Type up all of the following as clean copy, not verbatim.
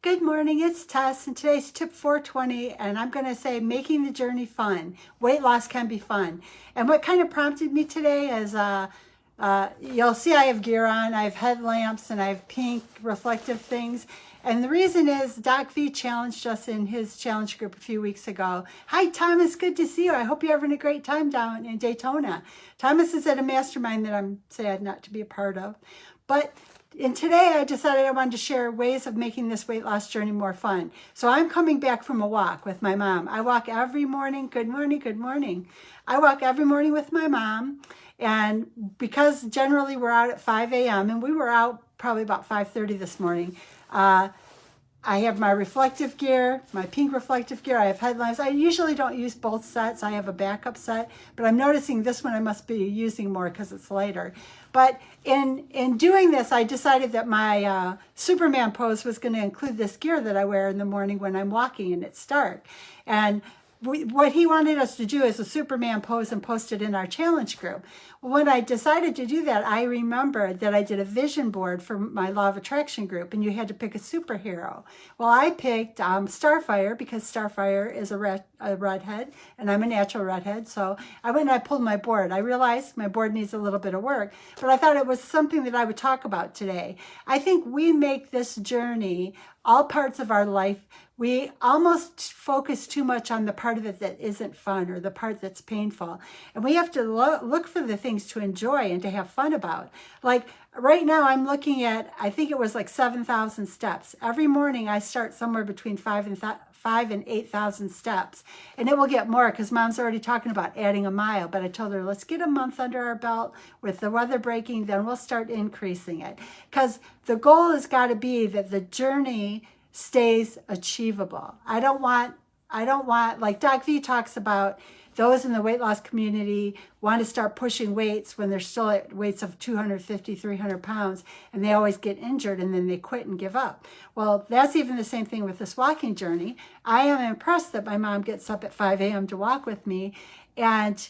Good morning, it's Tess, and today's tip 420, and I'm going to say making the journey fun. Weight loss can be fun. And what kind of prompted me today is, you'll see I have gear on, I have headlamps, and I have pink reflective things. And the reason is Doc V challenged us in his challenge group a few weeks ago. Hi, Thomas, good to see you. I hope you're having a great time down in Daytona. Thomas is at a mastermind that I'm sad not to be a part of. And today I decided I wanted to share ways of making this weight loss journey more fun. So I'm coming back from a walk with my mom. I walk every morning. Good morning, good morning. I walk every morning with my mom. And because generally we're out at 5 a.m. and we were out probably about 5:30 this morning, I have my reflective gear, my pink reflective gear. I have headlamps. I usually don't use both sets. I have a backup set, but I'm noticing this one I must be using more because it's lighter. But in doing this, I decided that my Superman pose was going to include this gear that I wear in the morning when I'm walking and it's dark. And what he wanted us to do is a Superman pose and post it in our challenge group. When I decided to do that, I remembered that I did a vision board for my Law of Attraction group, and you had to pick a superhero. Well, I picked Starfire because Starfire is a redhead, and I'm a natural redhead. So I went and I pulled my board. I realized my board needs a little bit of work, but I thought it was something that I would talk about today. I think we make this journey all parts of our life. We almost focus too much on the part of it that isn't fun or the part that's painful. And we have to look for the things to enjoy and to have fun about. Like right now I'm looking at, I think it was like 7,000 steps. Every morning I start somewhere between 5 and 8,000 steps. And it will get more because Mom's already talking about adding a mile. But I told her, let's get a month under our belt with the weather breaking, then we'll start increasing it. Because the goal has got to be that the journey stays achievable. I don't want, like Doc V talks about, those in the weight loss community want to start pushing weights when they're still at weights of 250, 300 pounds, and they always get injured and then they quit and give up. Well, that's even the same thing with this walking journey. I am impressed that my mom gets up at 5 a.m. to walk with me, and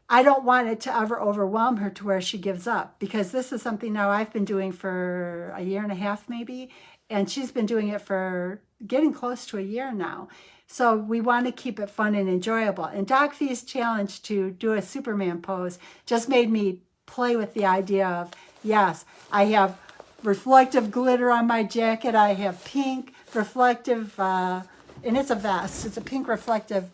I don't want it to ever overwhelm her to where she gives up, because this is something now I've been doing for a year and a half maybe, and she's been doing it for getting close to a year now. So we want to keep it fun and enjoyable. And Doc V's challenge to do a Superman pose just made me play with the idea of, yes, I have reflective glitter on my jacket. I have pink reflective, and it's a vest. It's a pink reflective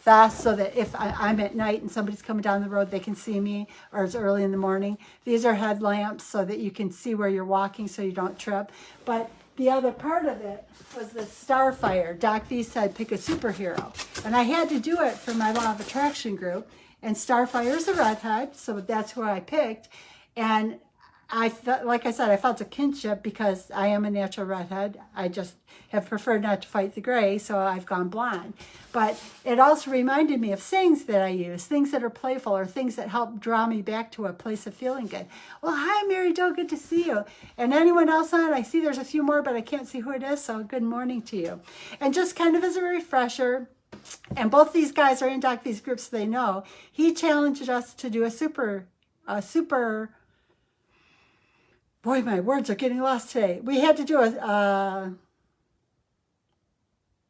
vest so that if I'm at night and somebody's coming down the road, they can see me, or it's early in the morning. These are headlamps so that you can see where you're walking so you don't trip. But the other part of it was the Starfire. Doc V said pick a superhero. And I had to do it for my Law of Attraction group. And Starfire is a redhead, so that's who I picked. And I felt, like I said, I felt a kinship because I am a natural redhead. I just have preferred not to fight the gray, so I've gone blonde. But it also reminded me of sayings that I use, things that are playful or things that help draw me back to a place of feeling good. Well, hi, Mary Jo, good to see you. And anyone else on? I see there's a few more, but I can't see who it is, so good morning to you. And just kind of as a refresher, and both these guys are in Doc V's group, so they know, he challenged us to do a super, boy, my words are getting lost today. We had to do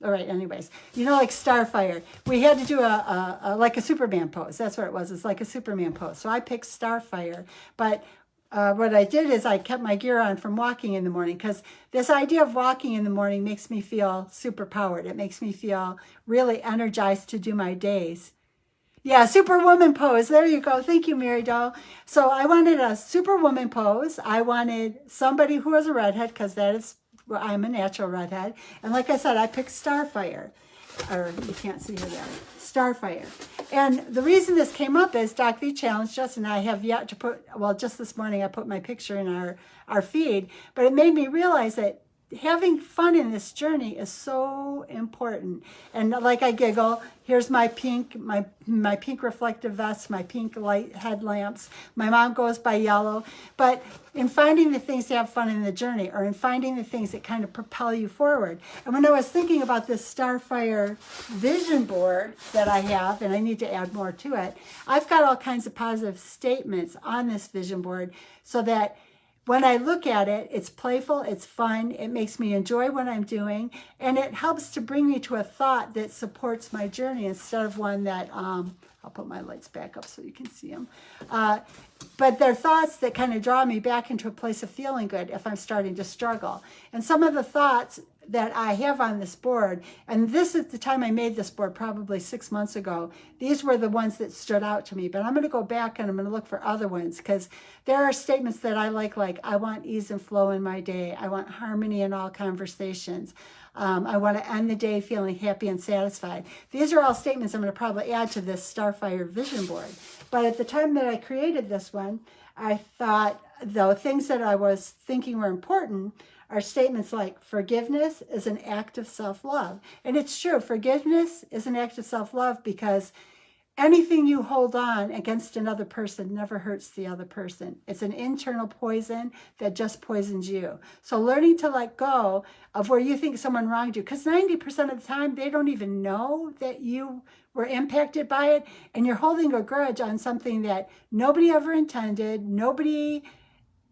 all right, anyways, you know, like Starfire. We had to do like a Superman pose. That's what it was. It's like a Superman pose. So I picked Starfire. But what I did is I kept my gear on from walking in the morning, because this idea of walking in the morning makes me feel super powered. It makes me feel really energized to do my days. Yeah, Superwoman pose. There you go. Thank you, Mary Doll. So I wanted a Superwoman pose. I wanted somebody who was a redhead, because that is, well, I'm a natural redhead. And like I said, I picked Starfire. Or you can't see her there. Starfire. And the reason this came up is Doc V challenged us, and I have yet to put, well, just this morning I put my picture in our feed. But it made me realize that having fun in this journey is so important. And like I giggle, here's my pink reflective vest, my pink light headlamps. My mom goes by yellow. But in finding the things to have fun in the journey, or in finding the things that kind of propel you forward. And when I was thinking about this Starfire vision board that I have, and I need to add more to it, I've got all kinds of positive statements on this vision board so that when I look at it, it's playful, it's fun, it makes me enjoy what I'm doing, and it helps to bring me to a thought that supports my journey instead of one that, I'll put my lights back up so you can see them. But they're thoughts that kind of draw me back into a place of feeling good if I'm starting to struggle. And some of the thoughts that I have on this board, and this is the time I made this board, probably 6 months ago, these were the ones that stood out to me. But I'm going to go back and I'm going to look for other ones, because there are statements that I like I want ease and flow in my day. I want harmony in all conversations. I want to end the day feeling happy and satisfied. These are all statements I'm going to probably add to this Starfire vision board. But at the time that I created this one, I thought the things that I was thinking were important are statements like forgiveness is an act of self-love. And it's true, forgiveness is an act of self-love, because anything you hold on against another person never hurts the other person. It's an internal poison that just poisons you. So learning to let go of where you think someone wronged you, because 90% of the time they don't even know that you were impacted by it, and you're holding a grudge on something that nobody ever intended, nobody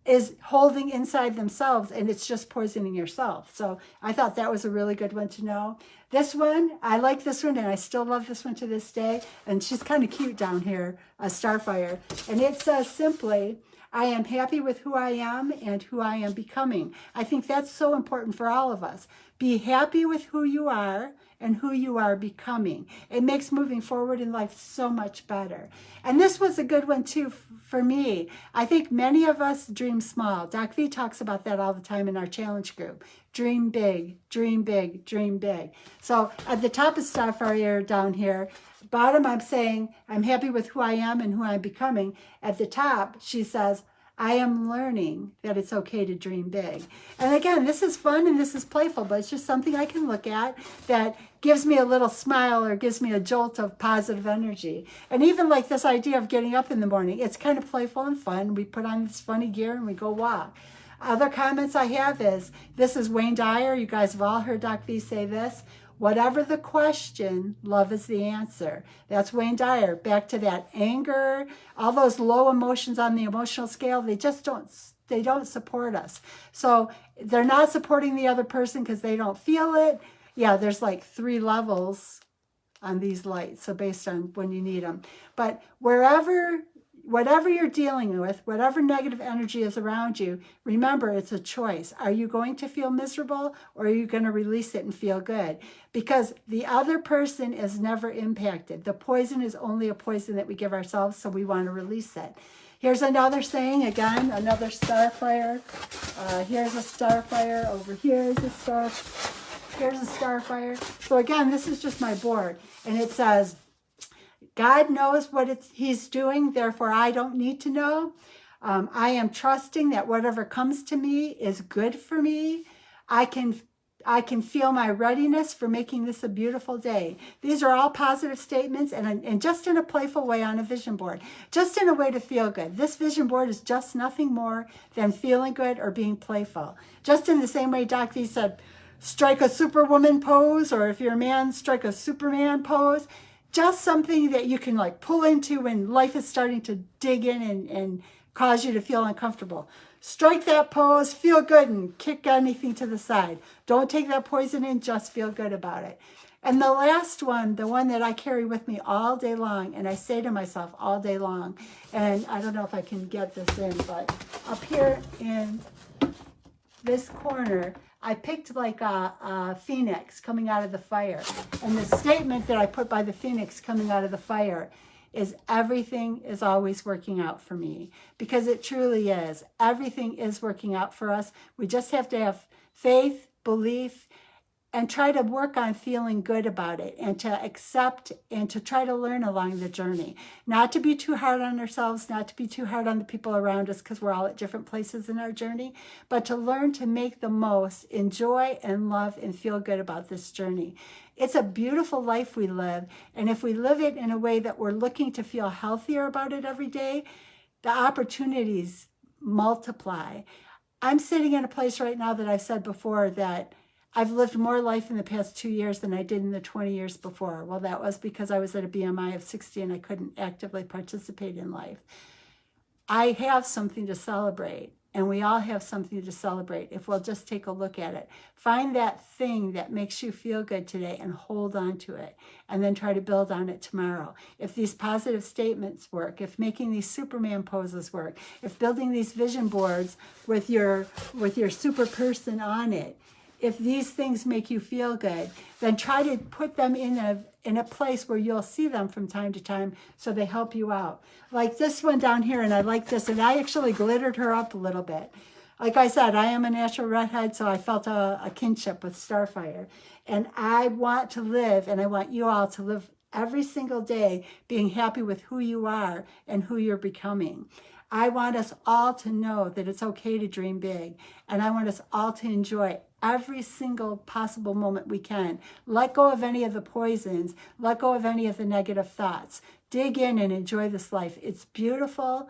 is holding inside themselves, and it's just poisoning yourself. So I thought that was a really good one to know. This one, I like this one, and I still love this one to this day. And she's kind of cute down here, a Starfire. And it says simply, I am happy with who I am and who I am becoming. I think that's so important for all of us. Be happy with who you are and who you are becoming. It makes moving forward in life so much better. And this was a good one too for me. I think many of us dream small. Doc V talks about that all the time in our challenge group. Dream big, dream big, dream big. So at the top of Starfire down here, bottom I'm saying, I'm happy with who I am and who I'm becoming. At the top, she says, I am learning that it's okay to dream big. And again, this is fun and this is playful, but it's just something I can look at that gives me a little smile or gives me a jolt of positive energy. And even like this idea of getting up in the morning, it's kind of playful and fun. We put on this funny gear and we go walk. Other comments I have is, this is Wayne Dyer. You guys have all heard Doc V say this. Whatever the question, love is the answer. That's Wayne Dyer. Back to that anger, all those low emotions on the emotional scale, they don't support us. So they're not supporting the other person because they don't feel it. Yeah, there's like 3 levels on these lights, so based on when you need them. But whatever you're dealing with, whatever negative energy is around you, remember, it's a choice. Are you going to feel miserable, or are you going to release it and feel good? Because the other person is never impacted. The poison is only a poison that we give ourselves, so we want to release it. Here's another saying, again, another Starfire. Here's a Starfire. Over here is a star. Here's a Starfire. So again, this is just my board, and it says, God knows what he's doing, therefore I don't need to know. I am trusting that whatever comes to me is good for me. I can feel my readiness for making this a beautiful day. These are all positive statements, and just in a playful way on a vision board, just in a way to feel good. This vision board is just nothing more than feeling good or being playful. Just in the same way Doc V said, strike a superwoman pose, or if you're a man, strike a Superman pose. Just something that you can like pull into when life is starting to dig in and cause you to feel uncomfortable. Strike that pose, feel good, and kick anything to the side. Don't take that poison in, just feel good about it. And the last one, the one that I carry with me all day long, and I say to myself all day long, and I don't know if I can get this in, but up here in this corner, I picked like a phoenix coming out of the fire. And the statement that I put by the phoenix coming out of the fire is, everything is always working out for me. Because it truly is. Everything is working out for us. We just have to have faith, belief, and try to work on feeling good about it, and to accept and to try to learn along the journey. Not to be too hard on ourselves, not to be too hard on the people around us, because we're all at different places in our journey, but to learn to make the most, enjoy and love and feel good about this journey. It's a beautiful life we live, and if we live it in a way that we're looking to feel healthier about it every day, the opportunities multiply. I'm sitting in a place right now that I've said before that I've lived more life in the past 2 years than I did in the 20 years before. Well, that was because I was at a BMI of 60 and I couldn't actively participate in life. I have something to celebrate. And we all have something to celebrate if we'll just take a look at it. Find that thing that makes you feel good today and hold on to it, and then try to build on it tomorrow. If these positive statements work, if making these Superman poses work, if building these vision boards with your super person on it, if these things make you feel good, then try to put them in a place where you'll see them from time to time so they help you out. Like this one down here, and I like this, and I actually glittered her up a little bit. Like I said, I am a natural redhead, so I felt a kinship with Starfire. And I want to live, and I want you all to live every single day being happy with who you are and who you're becoming. I want us all to know that it's okay to dream big, and I want us all to enjoy every single possible moment we can. Let go of any of the poisons. Let go of any of the negative thoughts. Dig in and enjoy this life. It's beautiful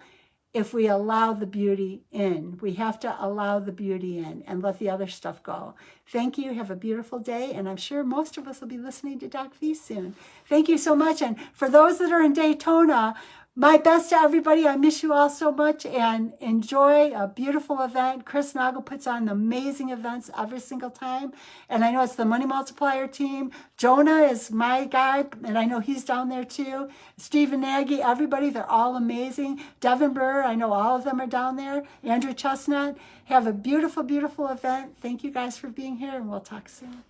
if we allow the beauty in. We have to allow the beauty in and let the other stuff go. Thank you. Have a beautiful day. And I'm sure most of us will be listening to Doc V soon. Thank you so much. And for those that are in Daytona, my best to everybody. I miss you all so much, and enjoy a beautiful event. Chris Nagel puts on amazing events every single time. And I know it's the Money Multiplier team. Jonah is my guy, and I know he's down there too. Stephen Nagy, everybody, they're all amazing. Devin Burr, I know all of them are down there. Andrew Chestnut. Have a beautiful, beautiful event. Thank you guys for being here, and we'll talk soon.